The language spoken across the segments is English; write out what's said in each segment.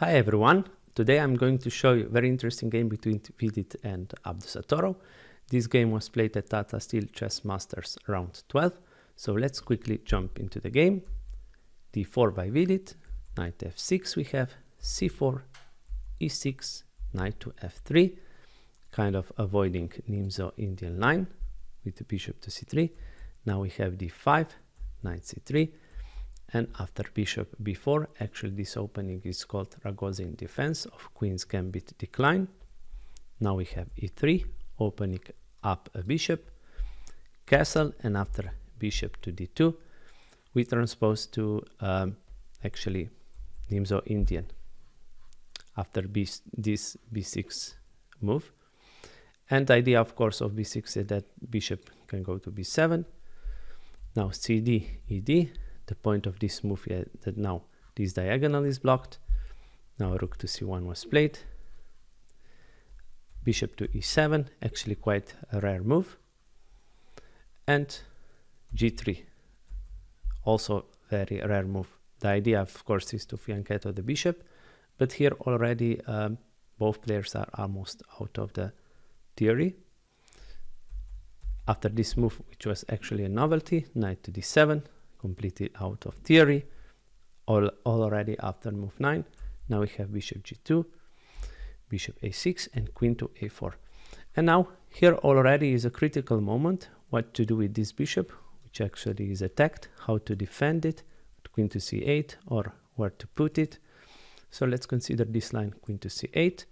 Hi everyone, today I'm going to show you a very interesting game between Vidit and Abdusatoro. This game was played at Tata Steel Chess Masters round 12, so let's quickly jump into the game. d4 by Vidit, knight f6 we have, c4, e6, knight to f3, kind of avoiding Nimzo Indian line with the bishop to c3. Now we have d5, knight c3, and after bishop b4, actually this opening is called Ragozin defense of queen's gambit decline. Now we have e3, opening up a bishop, castle, and after bishop to d2, we transpose to actually Nimzo Indian after this b6 move. And the idea, of course, of b6 is that bishop can go to b7. Now cd, ed. The point of this move is that now this diagonal is blocked. Now rook to c1 was played. Bishop to e7, actually quite a rare move. And g3, also very rare move. The idea, of course, is to fianchetto the bishop, but here already both players are almost out of the theory. After this move, which was actually a novelty, knight to d7, completely out of theory, already after move 9. Now we have bishop g2, bishop a6, and queen to a4. And now here already is a critical moment, what to do with this bishop, which actually is attacked, how to defend it, queen to c8, or where to put it. So let's consider this line, queen to c8.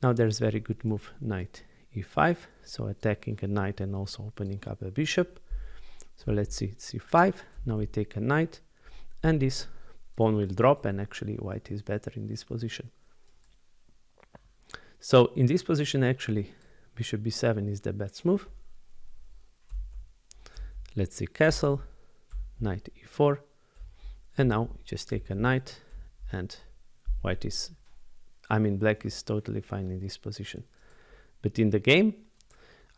Now there's very good move, knight e5, so attacking a knight and also opening up a bishop. So let's see, c5, now we take a knight, and this pawn will drop, and actually white is better in this position. So in this position, actually, bishop b7 is the best move. Let's see, castle, knight e4, and now we just take a knight, and white is, black is totally fine in this position. But in the game,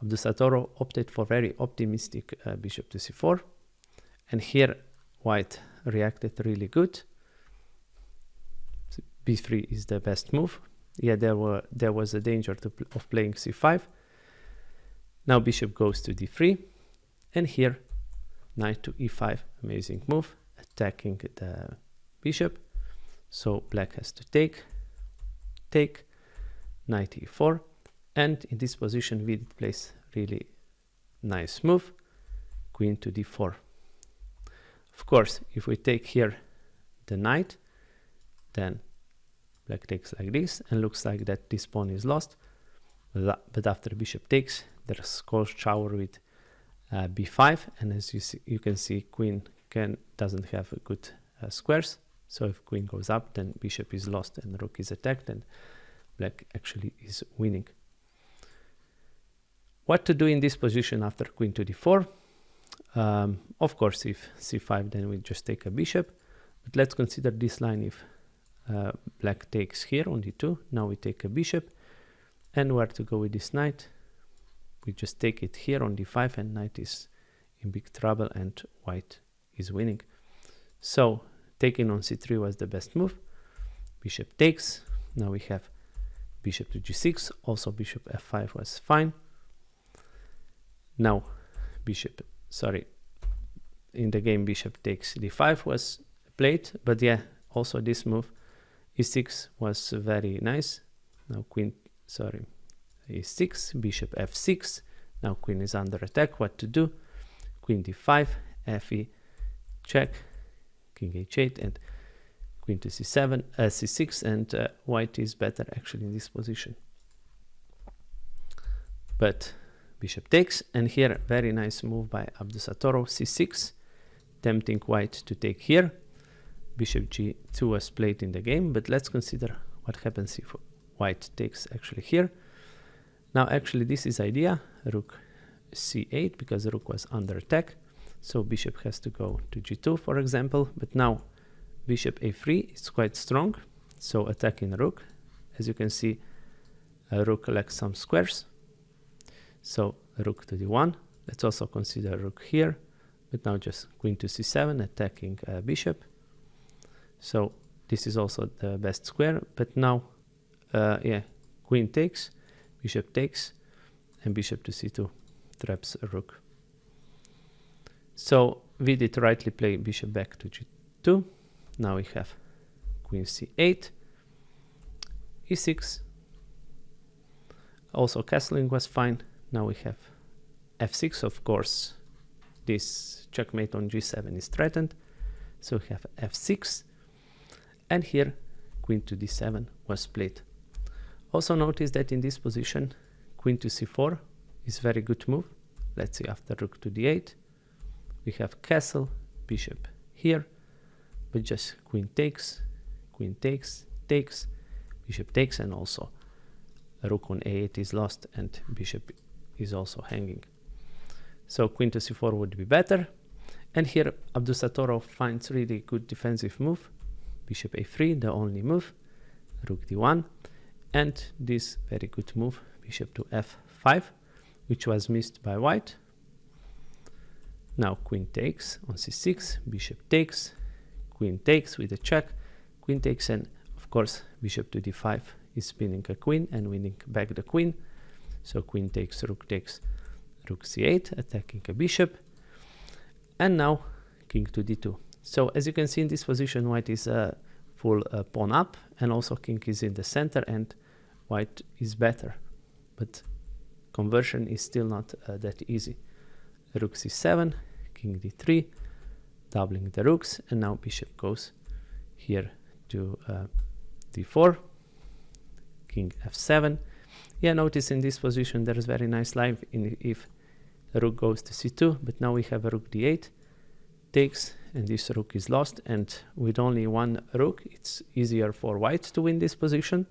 Abdusatoro opted for very optimistic bishop to c4, and here white reacted really good. b3 is the best move. Yeah, there was a danger of playing c5. Now bishop goes to d3, and here knight to e5, amazing move, attacking the bishop. So black has to take, knight e4. And in this position, Vidit plays really nice move, queen to d4. Of course, if we take here the knight, then black takes like this, and looks like that this pawn is lost. But after bishop takes, there's cold shower with b5, and as you can see, queen doesn't have a good squares. So if queen goes up, then bishop is lost and rook is attacked, and black actually is winning. What to do in this position after queen to d4? Of course, if c5, then we just take a bishop. But let's consider this line if black takes here on d2. Now we take a bishop. And where to go with this knight? We just take it here on d5, and knight is in big trouble, and white is winning. So taking on c3 was the best move. Bishop takes. Now we have bishop to g6. Also bishop f5 was fine. Now in the game bishop takes d5 was played, but yeah, also this move e6 was very nice. Now e6, bishop f6. Now queen is under attack. What to do? Queen d5, fe, check, king h8, and queen to c7, c6, and white is better actually in this position. But bishop takes, and here very nice move by Abdusatoro, c6, tempting white to take here. Bishop g2 was played in the game, but let's consider what happens if white takes actually here. Now actually this is idea, rook c8, because the rook was under attack, so bishop has to go to g2, for example. But now bishop a3 is quite strong, so attacking rook. As you can see, rook lacks some squares. So rook to d1. Let's also consider rook here, but now just queen to c7, attacking bishop. So this is also the best square, but now yeah, queen takes, bishop takes, and bishop to c2 traps a rook. So Vidit rightly play bishop back to g2. Now we have queen c8, e6. Also castling was fine. Now we have f6. Of course, this checkmate on g7 is threatened. So we have f6. And here queen to d7 was played. Also notice that in this position, queen to c4 is very good move. Let's see, after rook to d8, we have castle, bishop here, but just queen takes, takes, bishop takes, and also rook on a8 is lost and bishop is also hanging. So queen to c4 would be better. And here Abdusattorov finds really good defensive move. Bishop a3, the only move, rook d1, and this very good move, bishop to f5, which was missed by white. Now queen takes on c6, bishop takes, queen takes with a check, queen takes, and of course bishop to d5 is spinning a queen and winning back the queen. So queen takes, rook c8, attacking a bishop, and now king to d2. So as you can see in this position, white is full pawn up, and also king is in the center, and white is better, but conversion is still not that easy. Rook c7, king d3, doubling the rooks, and now bishop goes here to d4, king f7. Yeah, notice in this position there is very nice line if the rook goes to c2, but now we have a rook d8, takes, and this rook is lost, and with only one rook it's easier for white to win this position.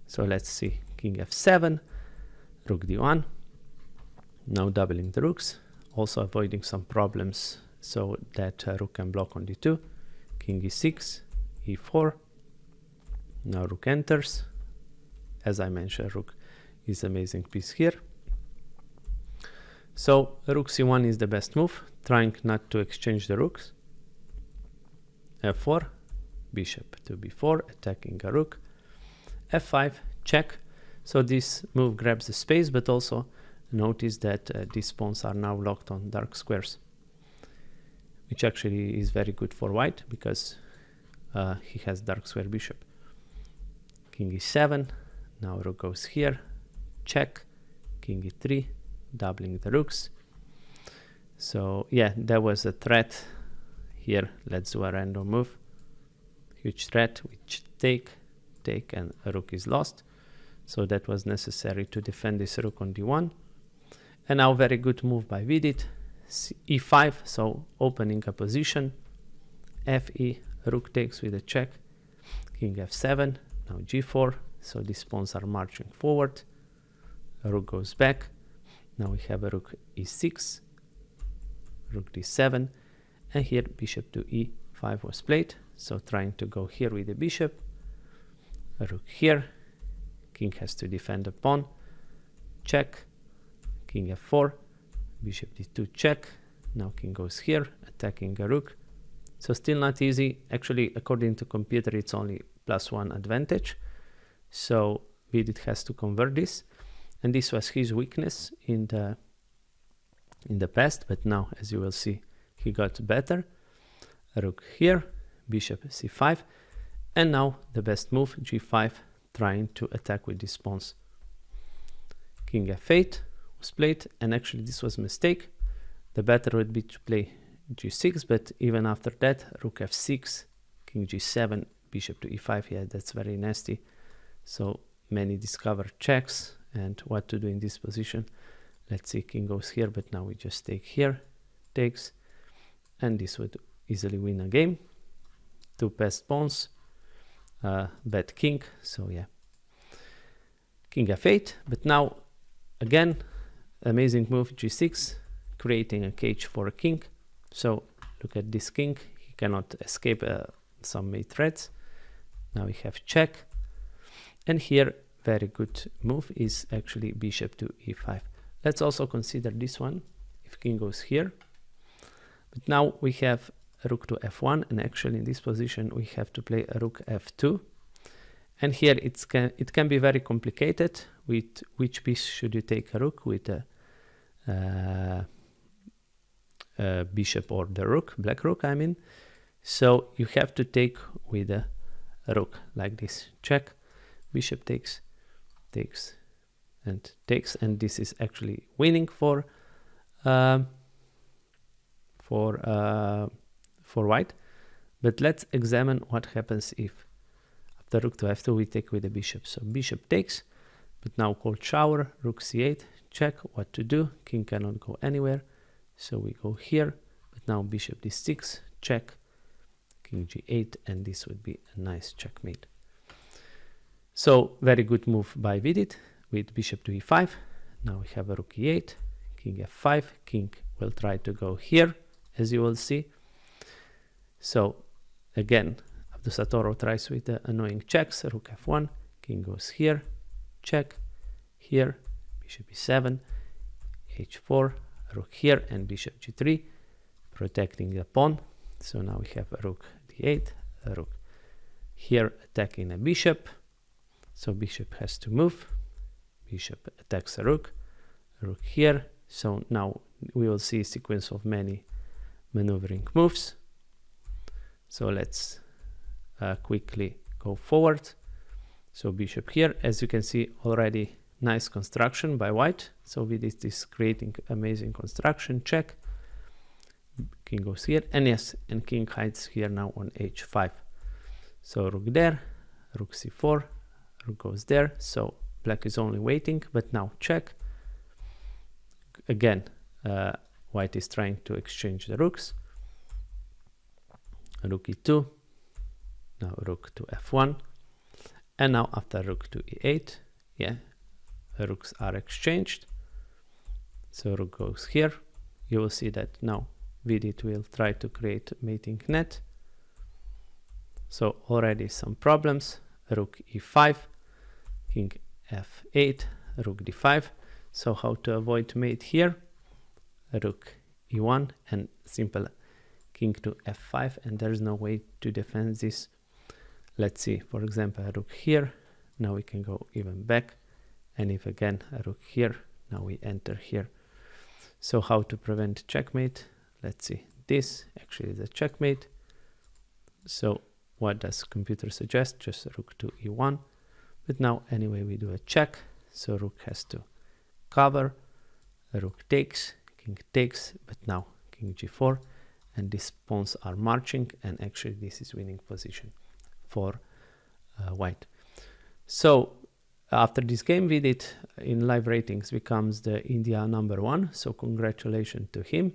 So let's see, king f7, rook d1, now doubling the rooks, also avoiding some problems so that rook can block on d2, king e6, e4, now rook enters. As I mentioned, rook is amazing piece here. So rook c1 is the best move, trying not to exchange the rooks. f4, bishop to b4, attacking a rook. f5, check. So this move grabs the space, but also notice that these pawns are now locked on dark squares, which actually is very good for white because he has dark square bishop. King e7, now rook goes here, check, king e3, doubling the rooks. So yeah, there was a threat here. Let's do a random move. Huge threat, which take, and a rook is lost. So that was necessary to defend this rook on d1. And now very good move by Vidit, e5, so opening a position, fe, rook takes with a check, king f7, now g4, so these pawns are marching forward, a rook goes back, now we have a rook e6, rook d7, and here bishop to e5 was played, so trying to go here with the bishop, a rook here, king has to defend the pawn, check, king f4, bishop d2 check, now king goes here, attacking a rook. So still not easy. Actually, according to computer, it's only +1 advantage. So Vidit has to convert this. And this was his weakness in the past, but now, as you will see, he got better. A rook here, bishop c5, and now the best move, g5, trying to attack with these pawns. King f8 was played, and actually this was a mistake. The better would be to play g6, but even after that, rook f6, king g7, bishop to e5, yeah, that's very nasty. So many discover checks and what to do in this position. Let's see, king goes here, but now we just take here, takes, and this would easily win a game. Two passed pawns, bad king, so yeah. King f8, but now again, amazing move, g6, creating a cage for a king. So look at this king, he cannot escape some mate threats. Now we have check, and here very good move is actually bishop to e5. Let's also consider this one, if king goes here. But now we have rook to f1, and actually in this position we have to play a rook f2. And here it can be very complicated with which piece should you take a rook, with a bishop or the rook, black rook I mean. So you have to take with a rook like this, check, bishop takes, takes, and takes, and this is actually winning for white. But let's examine what happens if after rook to f2 we take with the bishop. So bishop takes, but now cold shower, rook c8, check, what to do, king cannot go anywhere, so we go here, but now bishop d6, check, king g8, and this would be a nice checkmate. So very good move by Vidit with bishop to e5. Now we have a rook e8, king f5, king will try to go here, as you will see. So again, Abdusattorov tries with the annoying checks, rook f1, king goes here, check, here, bishop e7, h4, rook here, and bishop g3, protecting the pawn. So now we have a rook d8, a rook here attacking a bishop. So bishop has to move, bishop attacks a rook here. So now we will see a sequence of many maneuvering moves. So let's quickly go forward. So bishop here, as you can see, already nice construction by white. So Vidit is creating amazing construction, check, king goes here, and yes, and king hides here now on h5. So rook there, rook c4, rook goes there, so black is only waiting, but now check. Again, white is trying to exchange the rooks. Rook e2, now rook to f1, and now after rook to e8, yeah, the rooks are exchanged. So rook goes here. You will see that now Vidit will try to create mating net. So already some problems. Rook e5, king f8, rook d5. So how to avoid mate here? Rook e1 and simple king to f5, and there's no way to defend this. Let's see, for example, a rook here. Now we can go even back, and if again a rook here, now we enter here. So how to prevent checkmate? Let's see, this actually is a checkmate. So what does computer suggest? Just rook to e1, but now anyway we do a check, so rook has to cover, rook takes, king takes, but now king g4, and these pawns are marching, and actually this is winning position for white. So after this game, Vidit in live ratings becomes the India #1, so congratulations to him.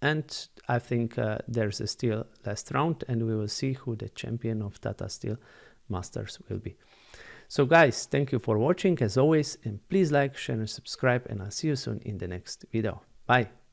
And I think there's a still last round, and we will see who the champion of Tata Steel Masters will be. So guys, thank you for watching as always, and please like, share and subscribe, and I'll see you soon in the next video. Bye!